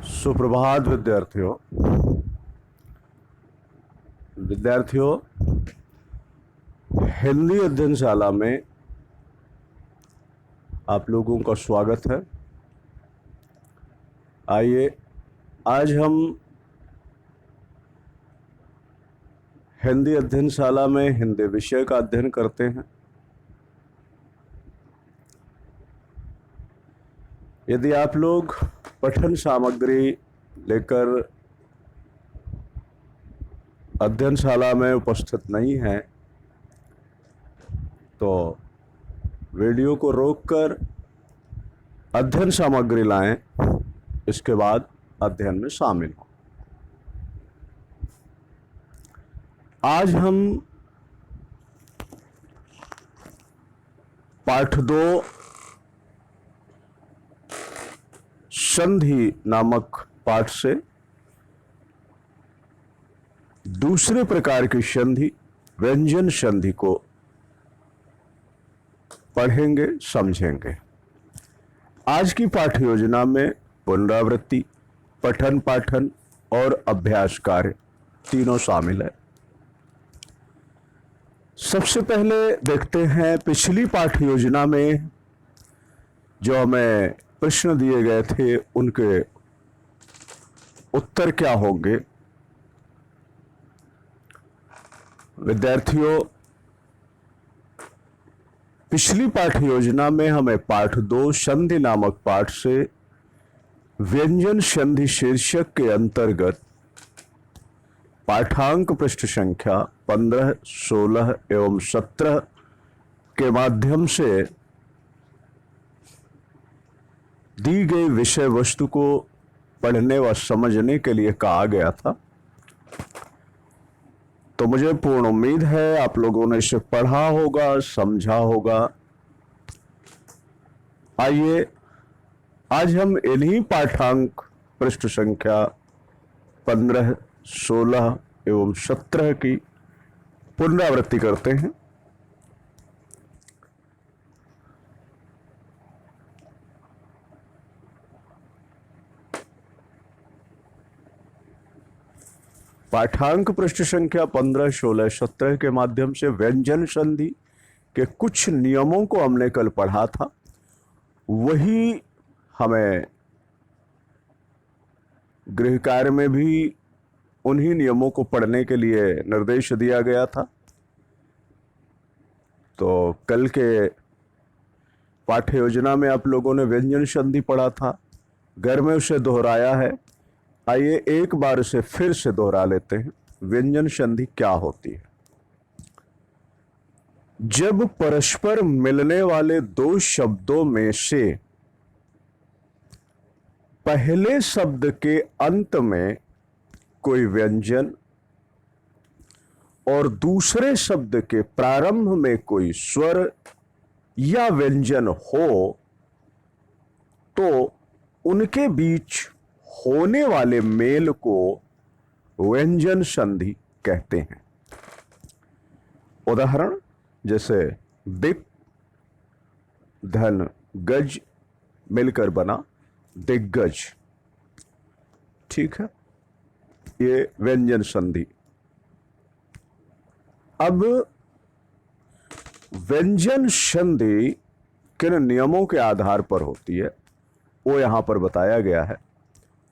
सुप्रभात विद्यार्थियों, हिंदी अध्ययनशाला में आप लोगों का स्वागत है। आइए आज हम हिंदी अध्ययनशाला में हिंदी विषय का अध्ययन करते हैं। यदि आप लोग पठन सामग्री लेकर अध्ययनशाला में उपस्थित नहीं हैं तो वीडियो को रोककर अध्ययन सामग्री लाएं, इसके बाद अध्ययन में शामिल हों। आज हम पाठ 2 संधि नामक पाठ से दूसरे प्रकार की संधि व्यंजन संधि को पढ़ेंगे, समझेंगे। आज की पाठ योजना में पुनरावृत्ति, पठन पाठन और अभ्यास कार्य तीनों शामिल है। सबसे पहले देखते हैं पिछली पाठ योजना में जो हमें प्रश्न दिए गए थे उनके उत्तर क्या होंगे। विद्यार्थियों, पिछली पाठ योजना में हमें पाठ 2 संधि नामक पाठ से व्यंजन संधि शीर्षक के अंतर्गत पाठांक पृष्ठ संख्या 15, 16 एवं 17 के माध्यम से दी गई विषय वस्तु को पढ़ने व समझने के लिए कहा गया था। तो मुझे पूर्ण उम्मीद है आप लोगों ने इसे पढ़ा होगा, समझा होगा। आइए आज हम इन्हीं पाठांक पृष्ठ संख्या 15, 16 एवं 17 की पुनरावृत्ति करते हैं। पाठांक पृष्ठ संख्या 15, 16, 17 के माध्यम से व्यंजन संधि के कुछ नियमों को हमने कल पढ़ा था। वही हमें गृह कार्य में भी उन्हीं नियमों को पढ़ने के लिए निर्देश दिया गया था। तो कल के पाठ्य योजना में आप लोगों ने व्यंजन संधि पढ़ा था, घर में उसे दोहराया है। आइए एक बार उसे फिर से दोहरा लेते हैं। व्यंजन संधि क्या होती है? जब परस्पर मिलने वाले दो शब्दों में से पहले शब्द के अंत में कोई व्यंजन और दूसरे शब्द के प्रारंभ में कोई स्वर या व्यंजन हो तो उनके बीच होने वाले मेल को व्यंजन संधि कहते हैं। उदाहरण जैसे दिक् धन गज मिलकर बना दिग्गज। ठीक है, ये व्यंजन संधि। अब व्यंजन संधि किन नियमों के आधार पर होती है वो यहां पर बताया गया है।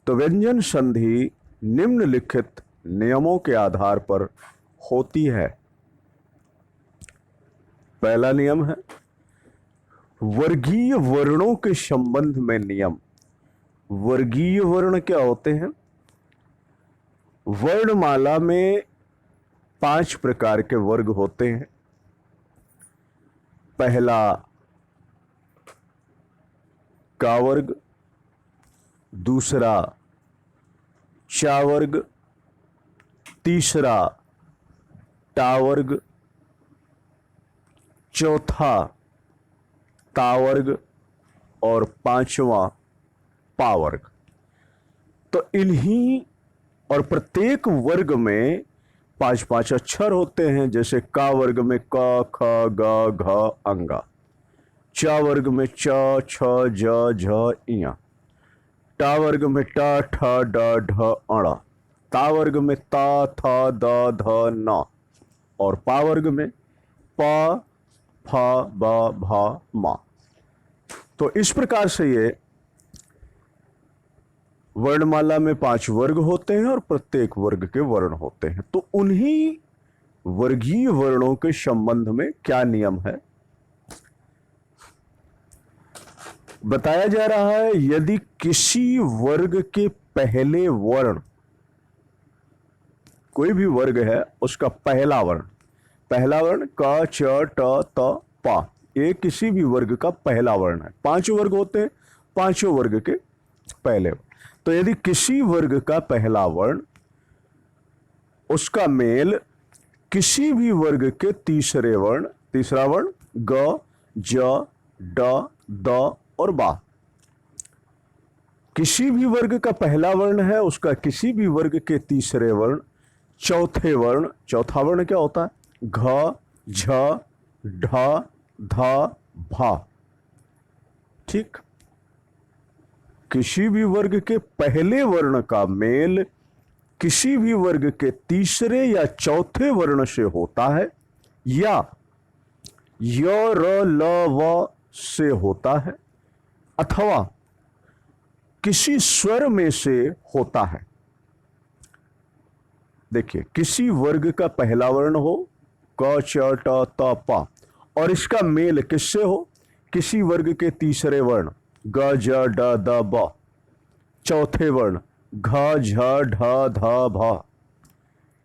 तो व्यंजन संधि निम्नलिखित नियमों के आधार पर होती है। पहला नियम है वर्गीय वर्णों के संबंध में नियम। वर्गीय वर्ण क्या होते हैं? वर्णमाला में 5 प्रकार के वर्ग होते हैं। पहला का वर्ग, दूसरा चा वर्ग, तीसरा टा वर्ग, चौथा ता वर्ग और 5वां पा वर्ग। तो इन्हीं और प्रत्येक वर्ग में 5-5 अक्षर होते हैं। जैसे का वर्ग में क, ख, ग, घ, अंगा। चा वर्ग में च, छ, ज, झ, इया। टा वर्ग में ट ठ ड ढ अण, ता वर्ग में ता थ द ध न, और पा वर्ग में प फ ब भ म। तो इस प्रकार से ये वर्णमाला में 5 वर्ग होते हैं और प्रत्येक वर्ग के वर्ण होते हैं। तो उन्हीं वर्गीय वर्णों के संबंध में क्या नियम है बताया जा रहा है। यदि किसी वर्ग के पहले वर्ण, कोई भी वर्ग है उसका पहला वर्ण क च ट त प, ये किसी भी वर्ग का पहला वर्ण है। 5 वर्ग होते हैं, 5 वर्ग के पहले। तो यदि किसी वर्ग का पहला वर्ण उसका मेल किसी भी वर्ग के तीसरा वर्ण ग, ज, ड, द और बा, किसी भी वर्ग का पहला वर्ण है उसका किसी भी वर्ग के तीसरे वर्ण, चौथा वर्ण क्या होता है? घ, झ, ढ, ध, भा। ठीक, किसी भी वर्ग के पहले वर्ण का मेल किसी भी वर्ग के तीसरे या चौथे वर्ण से होता है, या य, र, ल, व से होता है, अथवा किसी स्वर में से होता है। देखिए, किसी वर्ग का पहला वर्ण हो क, च, ट, त, प, और इसका मेल किससे हो? किसी वर्ग के तीसरे वर्ण ग, ज, ड, द, ब, चौथे वर्ण घ, झ, ढ, ध, भ,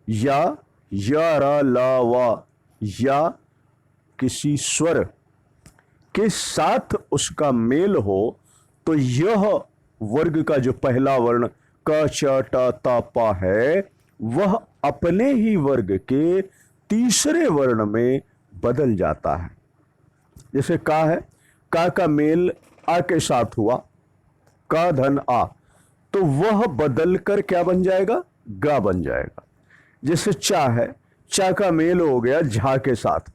या य, र, ल, व, या किसी स्वर के साथ उसका मेल हो, तो यह वर्ग का जो पहला वर्ण क, च, ट, त, प है वह अपने ही वर्ग के तीसरे वर्ण में बदल जाता है। जैसे का है, का मेल आ के साथ हुआ, का धन आ, तो वह बदल कर क्या बन जाएगा? गा बन जाएगा। जैसे चा है, चा का मेल हो गया झा के साथ,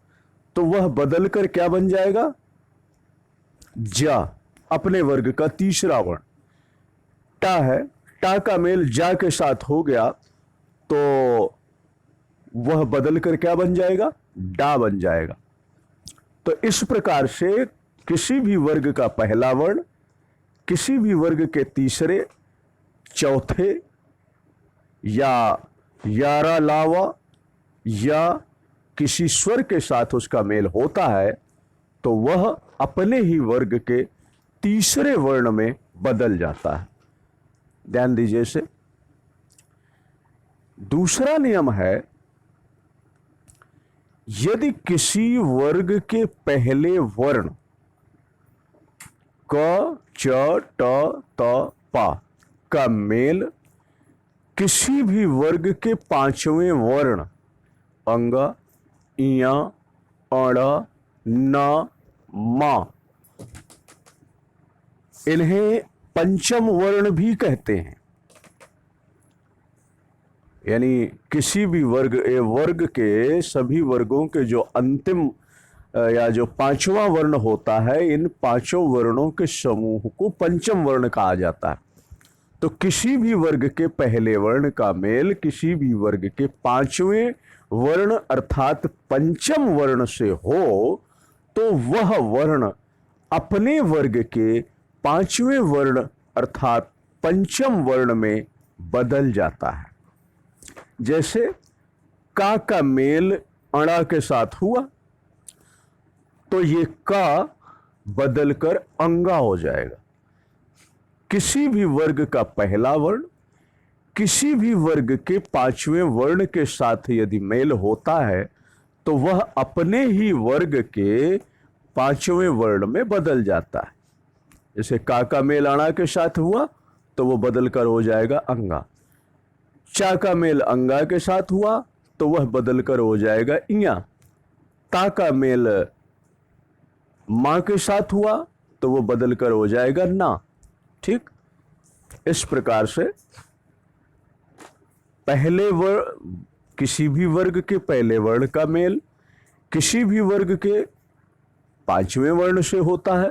तो वह बदल कर क्या बन जाएगा? जा, अपने वर्ग का तीसरा वर्ण। टा है, टा का मेल जा के साथ हो गया, तो वह बदल कर क्या बन जाएगा? डा बन जाएगा। तो इस प्रकार से किसी भी वर्ग का पहला वर्ण किसी भी वर्ग के तीसरे, चौथे या यारा लावा या किसी स्वर के साथ उसका मेल होता है, तो वह अपने ही वर्ग के तीसरे वर्ण में बदल जाता है। ध्यान दीजिए इसे। दूसरा नियम है, यदि किसी वर्ग के पहले वर्ण क, च, ट, त, प का मेल किसी भी वर्ग के पांचवें वर्ण अंग, इया, अण, न, म, इन्हें पंचम वर्ण भी कहते हैं। यानी किसी भी वर्ग के सभी वर्गों के जो अंतिम या जो पांचवा वर्ण होता है, इन पांचों वर्णों के समूह को पंचम वर्ण कहा जाता है। तो किसी भी वर्ग के पहले वर्ण का मेल किसी भी वर्ग के पांचवें वर्ण अर्थात पंचम वर्ण से हो, तो वह वर्ण अपने वर्ग के पांचवें वर्ण अर्थात पंचम वर्ण में बदल जाता है। जैसे का मेल अणा के साथ हुआ, तो ये का बदलकर अंगा हो जाएगा। किसी भी वर्ग का पहला वर्ण किसी भी वर्ग के पांचवें वर्ण के साथ यदि मेल होता है, तो वह अपने ही वर्ग के पांचवें वर्ण में बदल जाता है। जैसे का मेल अणा के साथ हुआ, तो वो बदलकर हो जाएगा अंगा। चा का मेल अंगा के साथ हुआ, तो वह बदलकर हो जाएगा इया। ता का मेल मां के साथ हुआ, तो वो बदलकर हो जाएगा ना। ठीक, इस प्रकार से पहले वर्ण किसी भी वर्ग के पहले वर्ण का मेल किसी भी वर्ग के पांचवें वर्ण से होता है,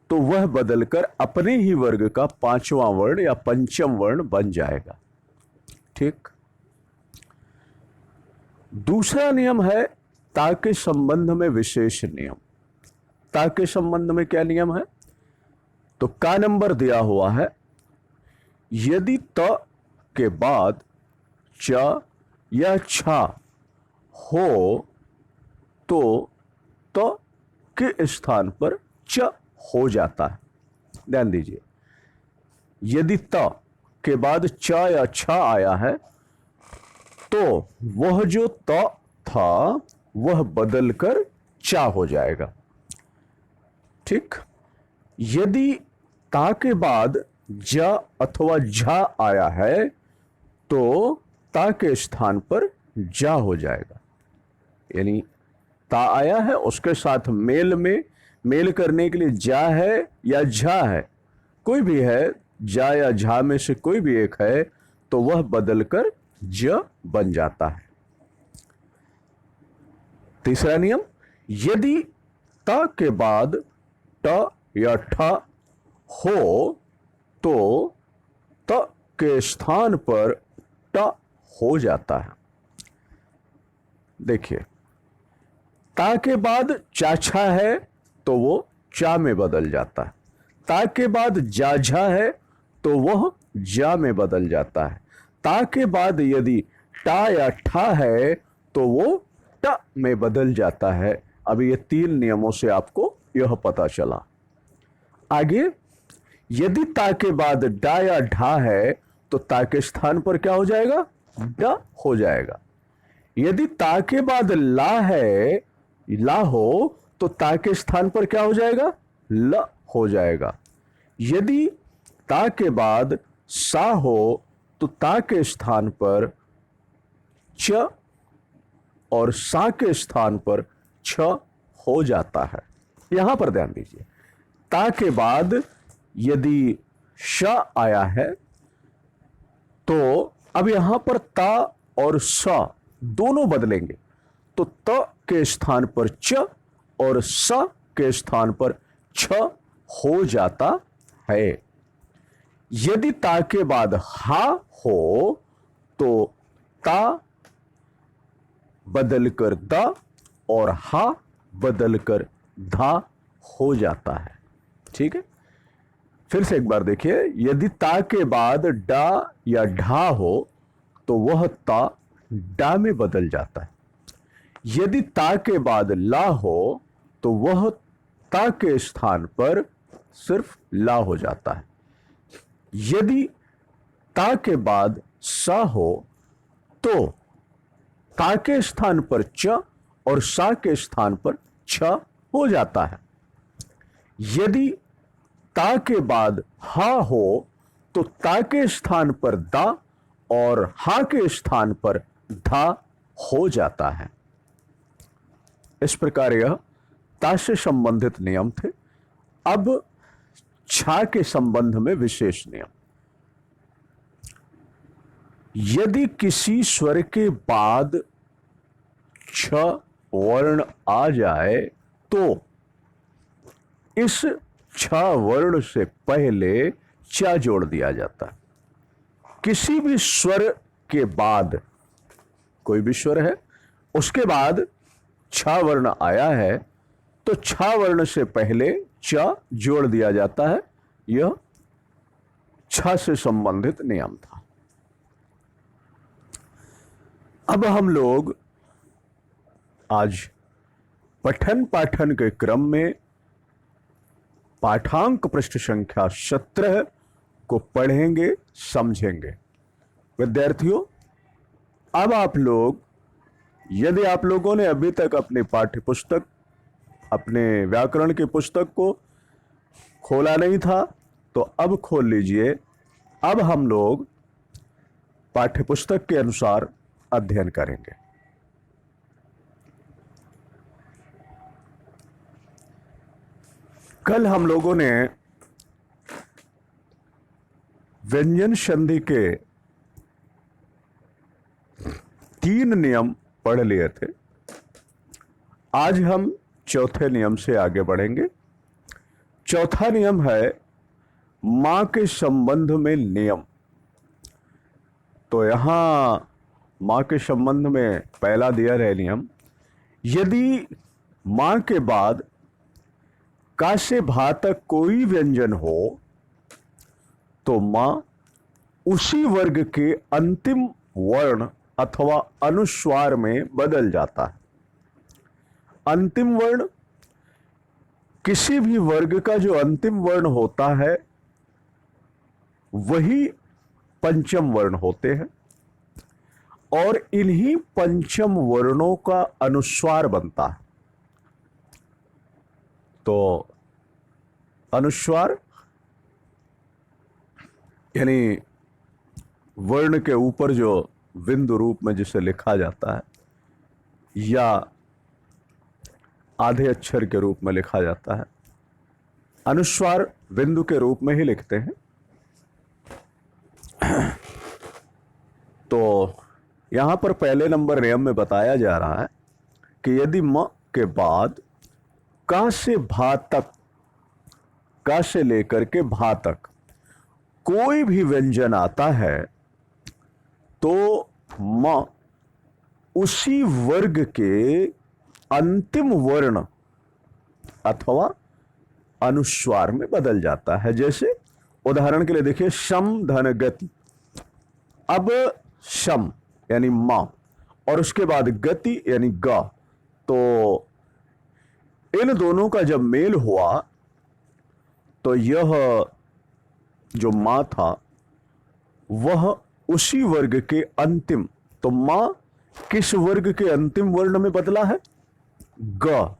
तो वह बदलकर अपने ही वर्ग का पांचवां वर्ण या पंचम वर्ण बन जाएगा। ठीक। दूसरा नियम है ता के संबंध में विशेष नियम। ता के संबंध में क्या नियम है? तो का नंबर दिया हुआ है, यदि त के बाद च या छा हो तो त के स्थान पर च हो जाता है। ध्यान दीजिए, यदि त के बाद च या छा आया है तो वह जो त था वह बदलकर चा हो जाएगा। ठीक। यदि ता के बाद ज अथवा झा आया है तो ता के स्थान पर जा हो जाएगा। यानी ता आया है, उसके साथ मेल करने के लिए जा है या झा है, कोई भी है, जा या झा में से कोई भी एक है, तो वह बदलकर ज बन जाता है। तीसरा नियम, यदि ता के बाद ट या ठ हो तो त के स्थान पर ट हो जाता है। देखिए, ता के बाद चाछा है तो वो चा में बदल जाता है। ता के बाद जाझा है तो वह जा में बदल जाता है। ता के बाद यदि टा या ठा है तो वो ट में बदल जाता है। अब ये तीन नियमों से आपको यह पता चला। आगे, यदि ता के बाद डा या ढा है तो ता के स्थान पर क्या हो जाएगा? ड हो जाएगा। यदि ता के बाद ला है, ला हो, तो ता के स्थान पर क्या हो जाएगा? ल हो जाएगा। यदि ता के बाद सा हो तो ता के स्थान पर च और सा के स्थान पर छ हो जाता है। यहां पर ध्यान दीजिए, ता के बाद यदि श आया है तो अब यहां पर ता और स दोनों बदलेंगे, तो त के स्थान पर च और स के स्थान पर छ हो जाता है। यदि ता के बाद हा हो तो ता बदलकर द और हा बदलकर धा हो जाता है। ठीक है, फिर से एक बार देखिए, यदि ता के बाद डा या ढा हो तो वह ता डा में बदल जाता है। यदि ता के बाद ला हो तो वह ता के स्थान पर सिर्फ ला हो जाता है। यदि ता के बाद सा हो तो ता के स्थान पर च और सा के स्थान पर छ हो जाता है। यदि ता के बाद हा हो तो ता के स्थान पर दा और हा के स्थान पर धा हो जाता है। इस प्रकार यह ता से संबंधित नियम थे। अब छा के संबंध में विशेष नियम। यदि किसी स्वर के बाद छ वर्ण आ जाए तो इस छ वर्ण से पहले चा जोड़ दिया जाता है। किसी भी स्वर के बाद, कोई भी स्वर है, उसके बाद छ वर्ण आया है तो छ वर्ण से पहले च जोड़ दिया जाता है। यह छ से संबंधित नियम था। अब हम लोग आज पठन पाठन के क्रम में पाठांक पृष्ठ संख्या 17 को पढ़ेंगे, समझेंगे। विद्यार्थियों, अब आप लोग, यदि आप लोगों ने अभी तक अपनी पाठ्य पुस्तक, अपने व्याकरण की पुस्तक को खोला नहीं था तो अब खोल लीजिए। अब हम लोग पाठ्य पुस्तक के अनुसार अध्ययन करेंगे। कल हम लोगों ने व्यंजन संधि के 3 नियम पढ़ लिए थे। आज हम चौथे नियम से आगे बढ़ेंगे। चौथा नियम है मां के संबंध में नियम। तो यहां मां के संबंध में पहला दिया है नियम, यदि मां के बाद का से भा तक कोई व्यंजन हो तो मां उसी वर्ग के अंतिम वर्ण अथवा अनुस्वार में बदल जाता है। अंतिम वर्ण, किसी भी वर्ग का जो अंतिम वर्ण होता है वही पंचम वर्ण होते हैं और इन्हीं पंचम वर्णों का अनुस्वार बनता है। तो अनुस्वार यानी वर्ण के ऊपर जो बिंदु रूप में जिसे लिखा जाता है या आधे अक्षर के रूप में लिखा जाता है, अनुस्वार बिंदु के रूप में ही लिखते हैं। तो यहां पर पहले नंबर नियम में बताया जा रहा है कि यदि म के बाद का से भा तक, का से लेकर के भा तक कोई भी व्यंजन आता है तो म उसी वर्ग के अंतिम वर्ण अथवा अनुस्वार में बदल जाता है। जैसे उदाहरण के लिए देखिए, शम धन गति। अब शम यानी मां और उसके बाद गति यानी गा, तो इन दोनों का जब मेल हुआ तो यह जो मां था वह उसी वर्ग के अंतिम, तो मां किस वर्ग के अंतिम वर्ण में बदला है? ग।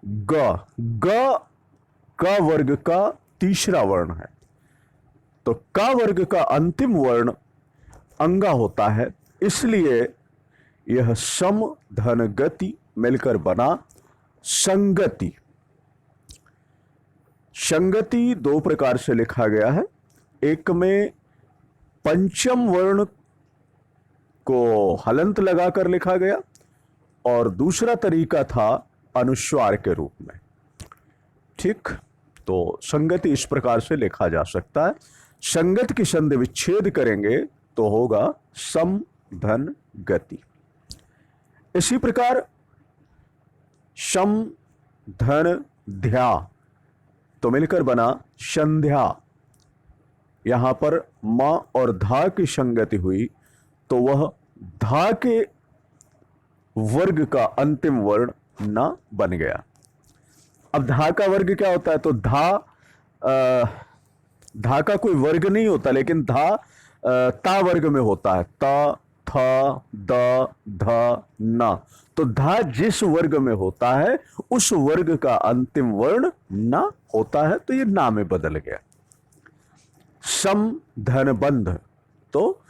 ग ग का वर्ग का तीसरा वर्ण है। तो का वर्ग का अंतिम वर्ण अंगा होता है, इसलिए यह सम धन गति मिलकर बना संगति। संगति दो प्रकार से लिखा गया है, एक में पंचम वर्ण को हलंत लगाकर लिखा गया और दूसरा तरीका था अनुस्वार के रूप में। ठीक, तो संगति इस प्रकार से लिखा जा सकता है। संगत की संधि विच्छेद करेंगे तो होगा सम धन गति। इसी प्रकार शम धन ध्या तो मिलकर बना संध्या। यहां पर मां और धा की संगति हुई तो वह धा के वर्ग का अंतिम वर्ण न बन गया। अब धा का वर्ग क्या होता है? तो धा का कोई वर्ग नहीं होता, लेकिन धा ता वर्ग में होता है। ता, थ, द, ध, न। तो धा जिस वर्ग में होता है उस वर्ग का अंतिम वर्ण न होता है, तो ये ना में बदल गया। सम धन बंध, तो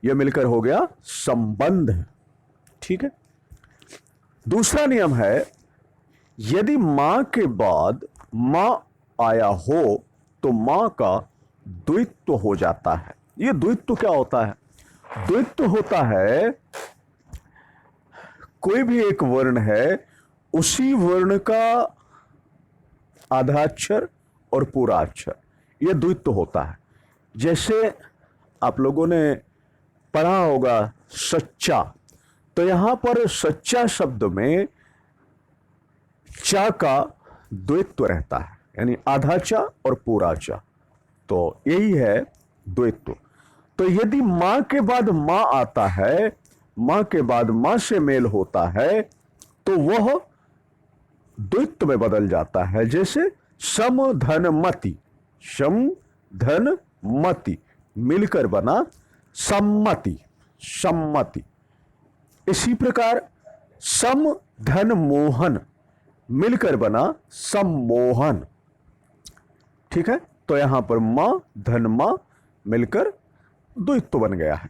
यह मिलकर हो गया संबंध। ठीक है। दूसरा नियम है, यदि मां के बाद मां आया हो तो मां का द्वित्व हो जाता है। यह द्वित्व क्या होता है? द्वित्व होता है कोई भी एक वर्ण है, उसी वर्ण का आधा अक्षर और पूरा अक्षर, यह द्वित्व होता है। जैसे आप लोगों ने पढ़ा होगा सच्चा, तो यहां पर सच्चा शब्द में चा का द्वित्व रहता है, यानी आधा चा और पूरा चा, तो यही है द्वित्व। तो यदि मां के बाद मां आता है, मां के बाद मां से मेल होता है, तो वह द्वित्व में बदल जाता है। जैसे सम धन मति, सम धन मति मिलकर बना सम्मति, सम्मति। इसी प्रकार सम धन मोहन मिलकर बना सम्मोहन। ठीक है। तो यहां पर मां धन मां मिलकर द्वित्व बन गया है।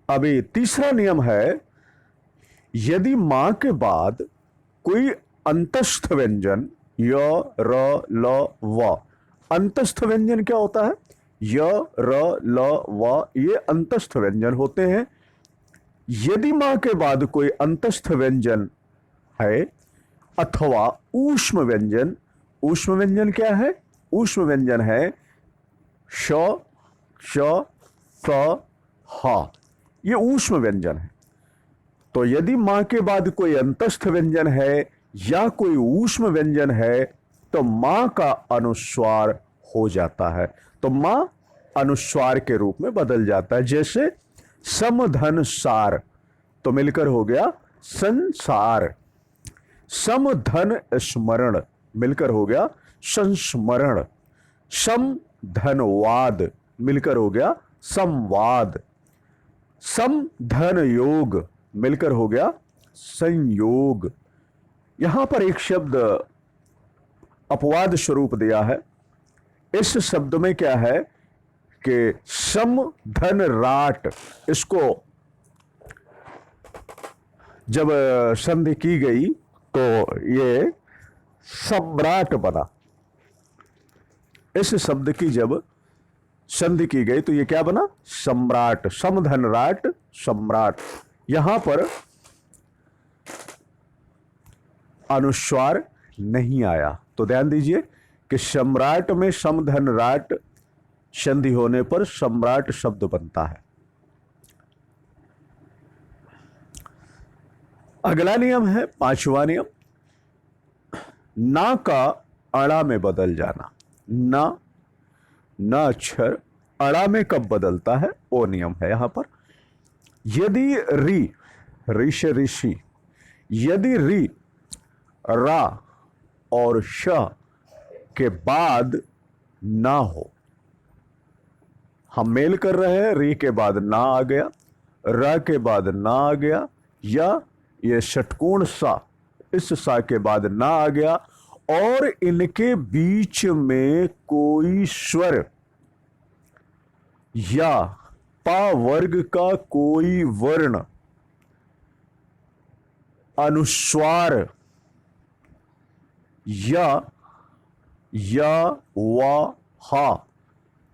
अभी तीसरा नियम है, यदि मां के बाद कोई अंतस्थ व्यंजन य, र, ल, व, अंतस्थ व्यंजन क्या होता है? य, र, ल, व, ये अंतस्थ व्यंजन होते हैं। यदि मां के बाद कोई अंतस्थ व्यंजन है अथवा ऊष्म व्यंजन ऊष्म व्यंजन क्या है? ऊष्म व्यंजन है श, श, स, ह। ये ऊष्म व्यंजन है। तो यदि मां के बाद कोई अंतस्थ व्यंजन है या कोई ऊष्म व्यंजन है तो मां का अनुस्वार हो जाता है, तो मां अनुस्वार के रूप में बदल जाता है। जैसे समधन सार, तो मिलकर हो गया संसार। समधन स्मरण, मिलकर हो गया संस्मरण। सम धनवाद, मिलकर हो गया संवाद। सम धन योग, मिलकर हो गया संयोग। यहां पर एक शब्द अपवाद स्वरूप दिया है। इस शब्द में क्या है कि सम धन राट, इसको जब संधि की गई तो ये सम्राट बना। इस शब्द की जब संधि की गई तो ये क्या बना? सम्राट। समधन राट, सम्राट। यहां पर अनुस्वार नहीं आया, तो ध्यान दीजिए कि सम्राट में समधन राट संधि होने पर सम्राट शब्द बनता है। अगला नियम है पांचवा नियम, ना का अड़ा में बदल जाना। ना, ना अक्षर अड़ा में कब बदलता है वो नियम है यहां पर। यदि री, ऋष ऋषि, यदि री रा और श के बाद ना हो, हम मेल कर रहे हैं, री के बाद ना आ गया, रा के बाद ना आ गया, या ये षटकोण सा, इस सा के बाद ना आ गया, और इनके बीच में कोई स्वर या पा वर्ग का कोई वर्ण अनुस्वार या वा हा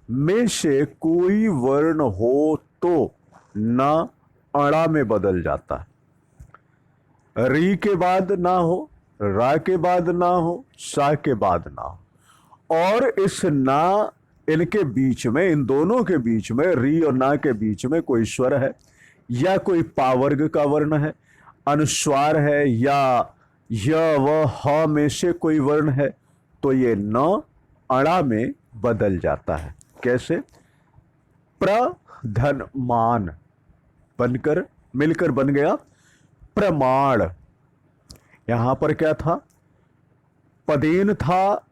में से कोई वर्ण हो तो ना अड़ा में बदल जाता है। री के बाद ना हो, रा के बाद ना हो, सा के बाद ना हो, और इस ना, इनके बीच में, इन दोनों के बीच में, री और ना के बीच में कोई स्वर है या कोई पावर्ग का वर्ण है, अनुस्वार है, या य व ह में से कोई वर्ण है, तो ये न अड़ा में बदल जाता है। कैसे? प्रधनमान बनकर, मिलकर बन गया प्रमाण। यहां पर क्या था? पदेन था,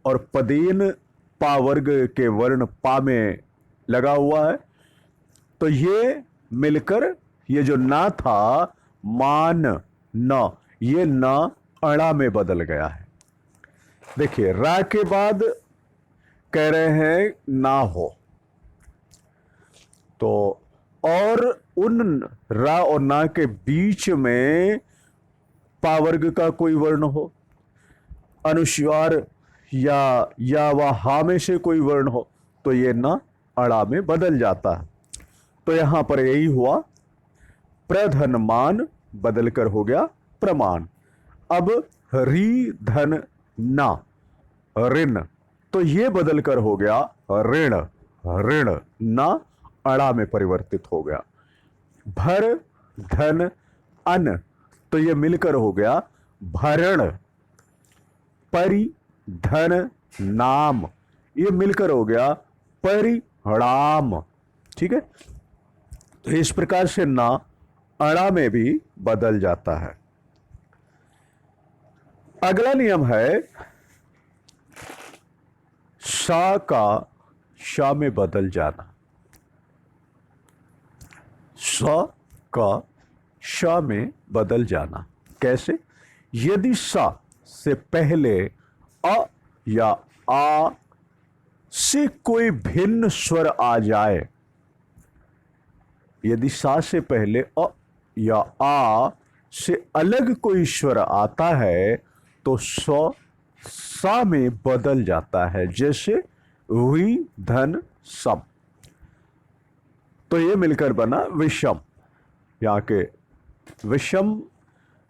और पदेन पा वर्ग के वर्ण पा में लगा हुआ है, तो ये मिलकर ये जो ना था, मान न, ये न अड़ा में बदल गया है। देखिए, रा के बाद कह रहे हैं ना हो, तो और उन रा और ना के बीच में पा वर्ग का कोई वर्ण हो, अनुस्वार या व हा में से कोई वर्ण हो, तो ये ना अड़ा में बदल जाता है। तो यहां पर यही हुआ, प्रधनमान बदलकर हो गया प्रमाण। अब री धन ना, ऋण, तो ये बदलकर हो गया ऋण, ऋण, ना अड़ा में परिवर्तित हो गया। भर धन अन, तो ये मिलकर हो गया भरण। परि धन नाम, ये मिलकर हो गया परिणाम। ठीक है, तो इस प्रकार से ना अड़ा में भी बदल जाता है। अगला नियम है सा का शा में बदल जाना। सा का शा में बदल जाना कैसे? यदि सा से पहले अ या आ से कोई भिन्न स्वर आ जाए, यदि सा से पहले अ या आ से अलग कोई स्वर आता है तो सा में बदल जाता है। जैसे वी धन सम, तो ये मिलकर बना विषम। यहाँ के विषम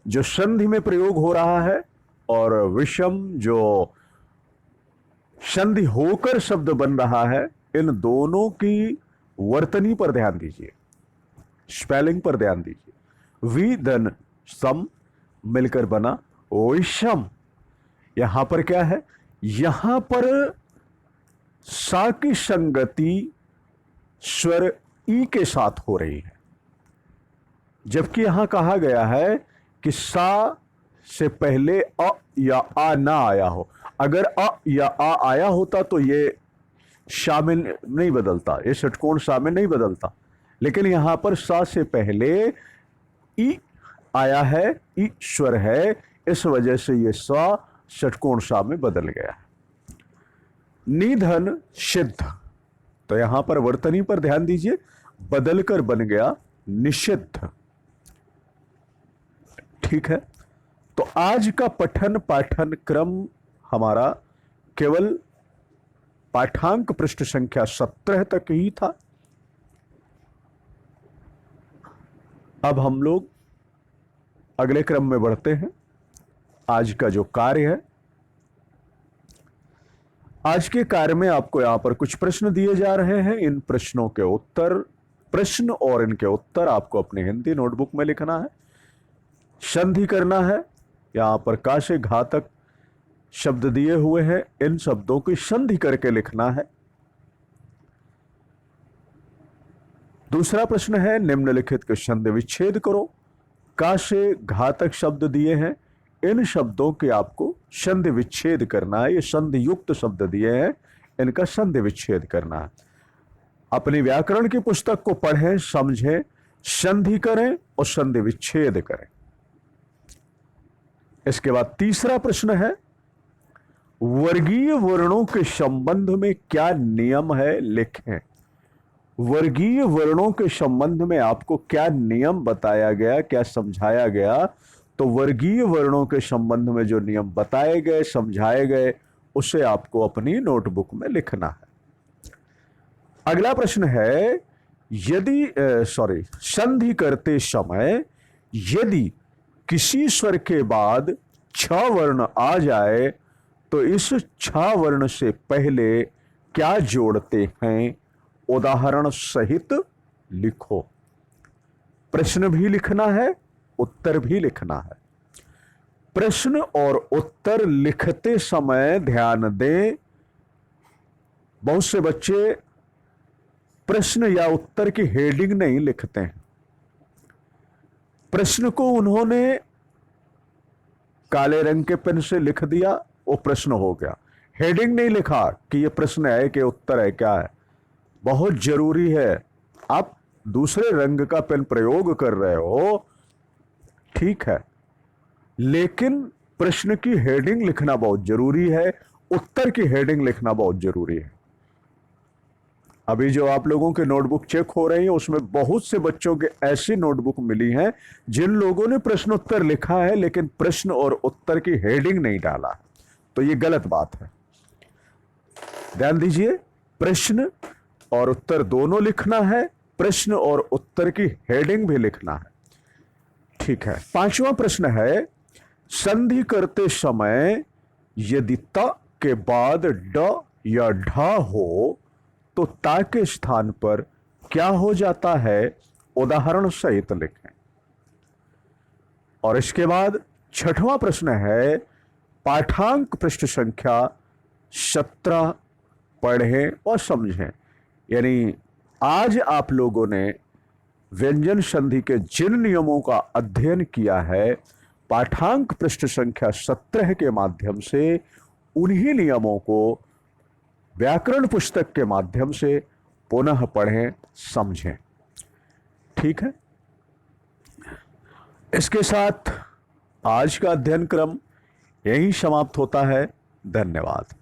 जो संधि में प्रयोग हो रहा है, और विषम जो संधि होकर शब्द बन रहा है, इन दोनों की वर्तनी पर ध्यान दीजिए, स्पेलिंग पर ध्यान दीजिए। वी धन सम मिलकर बना विषम। यहां पर क्या है, यहां पर सा की संगति स्वर ई के साथ हो रही है, जबकि यहां कहा गया है कि सा से पहले अ या आ ना आया हो। अगर अ या आ आया होता तो ये शामिल नहीं बदलता, ये षटकोण शामिल नहीं बदलता, लेकिन यहां पर सा से पहले ई आया है, ई स्वर है, इस वजह से ये सा षटकोण सा में बदल गया है। निधन सिद्ध, तो यहां पर वर्तनी पर ध्यान दीजिए, बदलकर बन गया निषिद्ध। ठीक है, तो आज का पठन पाठन क्रम हमारा केवल पाठांक पृष्ठ संख्या 17 तक ही था। अब हम लोग अगले क्रम में बढ़ते हैं। आज का जो कार्य है, आज के कार्य में आपको यहां पर कुछ प्रश्न दिए जा रहे हैं। इन प्रश्नों के उत्तर, प्रश्न और इनके उत्तर आपको अपनी हिंदी नोटबुक में लिखना है, संधि करना है। यहां पर का से घा तक शब्द दिए हुए हैं, इन शब्दों की संधि करके लिखना है। दूसरा प्रश्न है, निम्नलिखित के संधि विच्छेद करो। का से घा तक शब्द दिए हैं, इन शब्दों के आपको संधि विच्छेद करना है। ये संधि युक्त शब्द दिए हैं, इनका संधि विच्छेद करना है। अपनी व्याकरण की पुस्तक को पढ़ें, समझें, संधि करें और संधि विच्छेद करें। इसके बाद तीसरा प्रश्न है, वर्गीय वर्णों के संबंध में क्या नियम है, लिखें। वर्गीय वर्णों के संबंध में आपको क्या नियम बताया गया, क्या समझाया गया, तो वर्गीय वर्णों के संबंध में जो नियम बताए गए, समझाए गए, उसे आपको अपनी नोटबुक में लिखना है। अगला प्रश्न है, यदि संधि करते समय यदि किसी स्वर के बाद छ वर्ण आ जाए तो इस छ वर्ण से पहले क्या जोड़ते हैं, उदाहरण सहित लिखो। प्रश्न भी लिखना है, उत्तर भी लिखना है। प्रश्न और उत्तर लिखते समय ध्यान दें, बहुत से बच्चे प्रश्न या उत्तर की हेडिंग नहीं लिखते हैं। प्रश्न को उन्होंने काले रंग के पेन से लिख दिया, वो प्रश्न हो गया। हेडिंग नहीं लिखा कि ये प्रश्न है कि उत्तर है, क्या है। बहुत जरूरी है, आप दूसरे रंग का पेन प्रयोग कर रहे हो, ठीक है, लेकिन प्रश्न की हेडिंग लिखना बहुत जरूरी है, उत्तर की हेडिंग लिखना बहुत जरूरी है। अभी जो आप लोगों के नोटबुक चेक हो रही है, उसमें बहुत से बच्चों के ऐसी नोटबुक मिली हैं जिन लोगों ने प्रश्न उत्तर लिखा है लेकिन प्रश्न और उत्तर की हेडिंग नहीं डाला, तो ये गलत बात है। ध्यान दीजिए, प्रश्न और उत्तर दोनों लिखना है, प्रश्न और उत्तर की हेडिंग भी लिखना है। ठीक है, पांचवा प्रश्न है, संधि करते समय यदि त के बाद ड या ढ हो तो ता के स्थान पर क्या हो जाता है, उदाहरण सहित लिखें। और इसके बाद छठवां प्रश्न है, पाठांक पृष्ठ संख्या 17 पढ़ें और समझें। यानी आज आप लोगों ने व्यंजन संधि के जिन नियमों का अध्ययन किया है, पाठांक पृष्ठ संख्या 17 के माध्यम से उन्हीं नियमों को व्याकरण पुस्तक के माध्यम से पुनः पढ़ें, समझें। ठीक है, इसके साथ आज का अध्ययन क्रम यहीं समाप्त होता है। धन्यवाद।